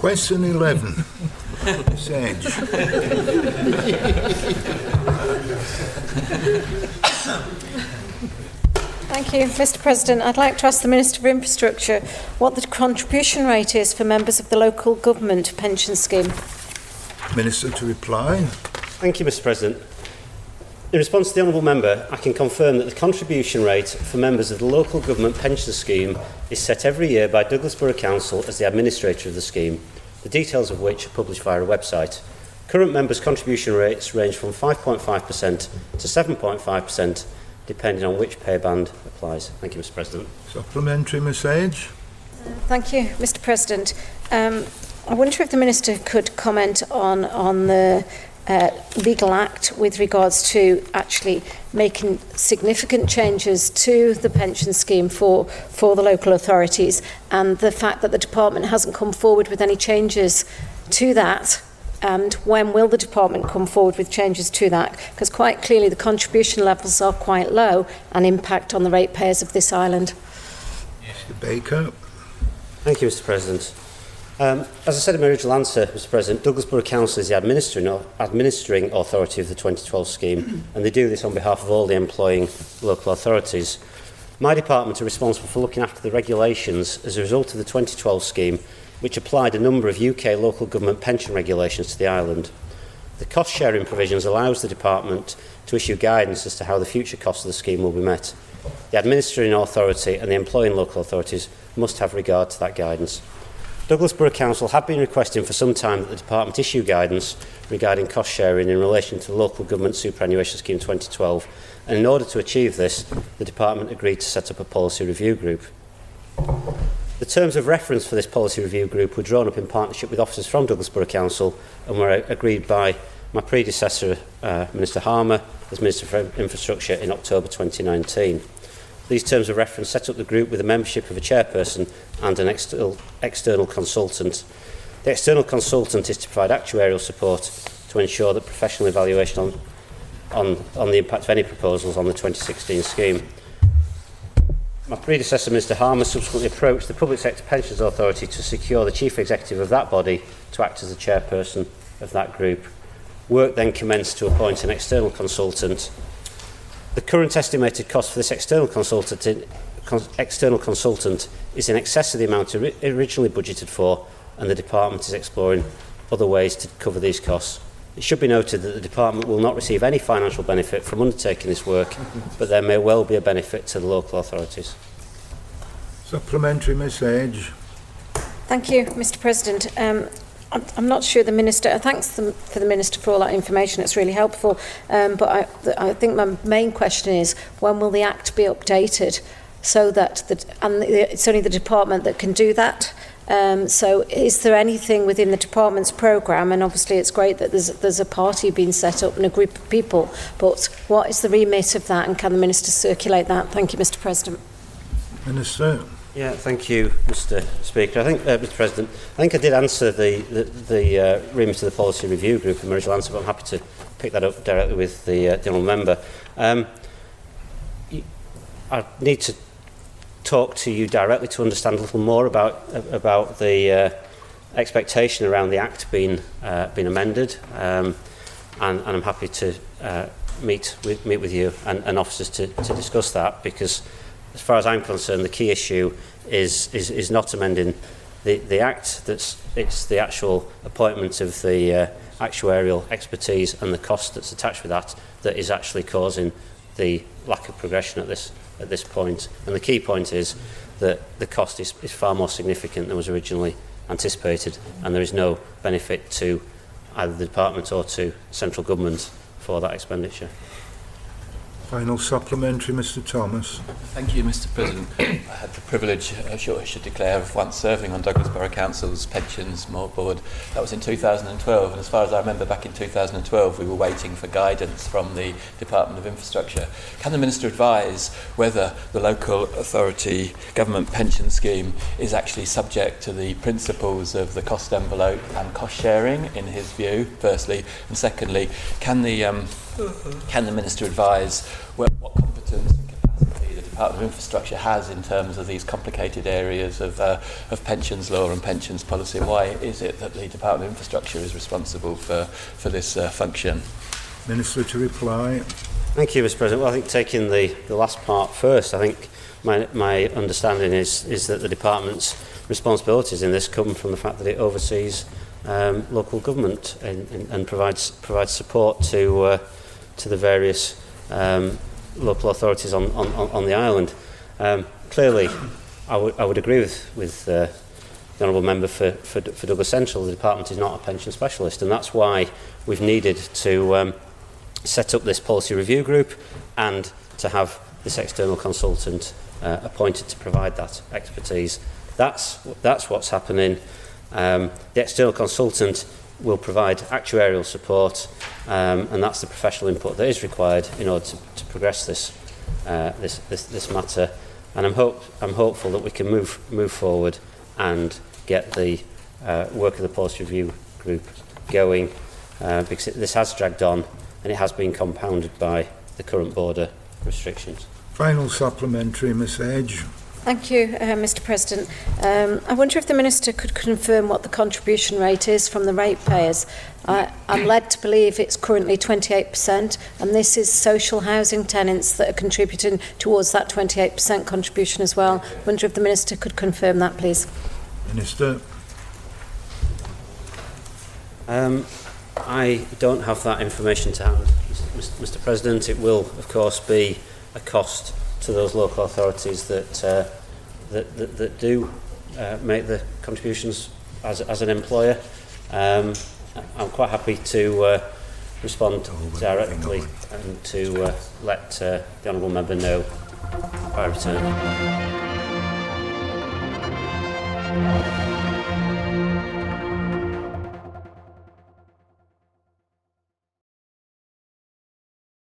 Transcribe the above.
Question 11. Sage. Thank you, Mr. President. I'd like to ask the Minister for Infrastructure what the contribution rate is for members of the local government pension scheme. Minister to reply. Thank you, Mr. President. In response to the Honourable Member, I can confirm that the contribution rate for members of the local government pension scheme is set every year by Douglas Borough Council as the administrator of the scheme, the details of which are published via a website. Current members' contribution rates range from 5.5% to 7.5%, depending on which pay band applies. Thank you, Mr. President. Supplementary, Ms. Sage. Thank you, Mr. President. I wonder if the Minister could comment on the legal act with regards to actually making significant changes to the pension scheme for the local authorities, and the fact that the department hasn't come forward with any changes to that, and when will the department come forward with changes to that? Because quite clearly the contribution levels are quite low and impact on the ratepayers of this island. Mr. Baker. Thank you, Mr. President. As I said in my original answer, Mr. President, Douglas Borough Council is the administering authority of the 2012 scheme, and they do this on behalf of all the employing local authorities. My department are responsible for looking after the regulations as a result of the 2012 scheme, which applied a number of UK local government pension regulations to the island. The cost-sharing provisions allows the department to issue guidance as to how the future costs of the scheme will be met. The administering authority and the employing local authorities must have regard to that guidance. Douglas Borough Council have been requesting for some time that the department issue guidance regarding cost sharing in relation to the Local Government Superannuation Scheme 2012, and in order to achieve this, the department agreed to set up a policy review group. The terms of reference for this policy review group were drawn up in partnership with officers from Douglas Borough Council and were agreed by my predecessor, Minister Harmer, as Minister for Infrastructure in October 2019. These terms of reference set up the group with a membership of a chairperson and an external consultant. The external consultant is to provide actuarial support to ensure that professional evaluation on the impact of any proposals on the 2016 scheme. My predecessor, Mr Harmer, subsequently approached the Public Sector Pensions Authority to secure the chief executive of that body to act as the chairperson of that group. Work then commenced to appoint an external consultant. The current estimated cost for this external consultant is in excess of the amount originally budgeted for, and the department is exploring other ways to cover these costs. It should be noted that the department will not receive any financial benefit from undertaking this work, but there may well be a benefit to the local authorities. Supplementary, Ms. Sage. Thank you, Mr. President. I'm not sure the Minister, thanks for the Minister for all that information, it's really helpful, but I think my main question is, when will the Act be updated so that, it's only the department that can do that, so is there anything within the department's programme, and obviously it's great that there's a party being set up and a group of people, but what is the remit of that, and can the Minister circulate that? Thank you, Mr. President. Minister. Yeah, thank you, Mr. Speaker. I think, Mr. President, I think I did answer the remit of the policy review group in my original answer, but I'm happy to pick that up directly with the honourable member. I need to talk to you directly to understand a little more about the expectation around the Act being amended, and I'm happy to meet with you and officers to discuss that, because as far as I'm concerned, the key issue is not amending the Act. It's the actual appointment of the actuarial expertise and the cost that's attached with that is actually causing the lack of progression at this point. And the key point is that the cost is far more significant than was originally anticipated, and there is no benefit to either the department or to central government for that expenditure. Final supplementary, Mr Thomas. Thank you, Mr President. I had the privilege, I should declare, of once serving on Douglas Borough Council's Pensions Board. That was in 2012, and as far as I remember, back in 2012 we were waiting for guidance from the Department of Infrastructure. Can the Minister advise whether the local authority government pension scheme is actually subject to the principles of the cost envelope and cost sharing, in his view, firstly, and secondly, can the Minister advise what competence and capacity the Department of Infrastructure has in terms of these complicated areas of pensions law and pensions policy. Why is it that the Department of Infrastructure is responsible for this function? Minister to reply. Thank you, Mr. President. Well, I think taking the last part first, I think my understanding is that the department's responsibilities in this come from the fact that it oversees local government and provides support to the various local authorities on the island. Clearly, I would agree with the honourable member for Douglas Central. The department is not a pension specialist, and that's why we've needed to set up this policy review group and to have this external consultant appointed to provide that expertise. That's what's happening. The external consultant will provide actuarial support, and that's the professional input that is required in order to progress this matter. And I'm hopeful that we can move forward and get the work of the policy review group going, because this has dragged on and it has been compounded by the current border restrictions. Final supplementary, Miss Edge. Thank you, Mr. President. I wonder if the Minister could confirm what the contribution rate is from the ratepayers. I'm led to believe it's currently 28%, and this is social housing tenants that are contributing towards that 28% contribution as well. I wonder if the Minister could confirm that, please. Minister. I don't have that information to hand, Mr. President. It will, of course, be a cost to those local authorities that do make the contributions as an employer. I'm quite happy to respond directly and to let the honourable member know by return.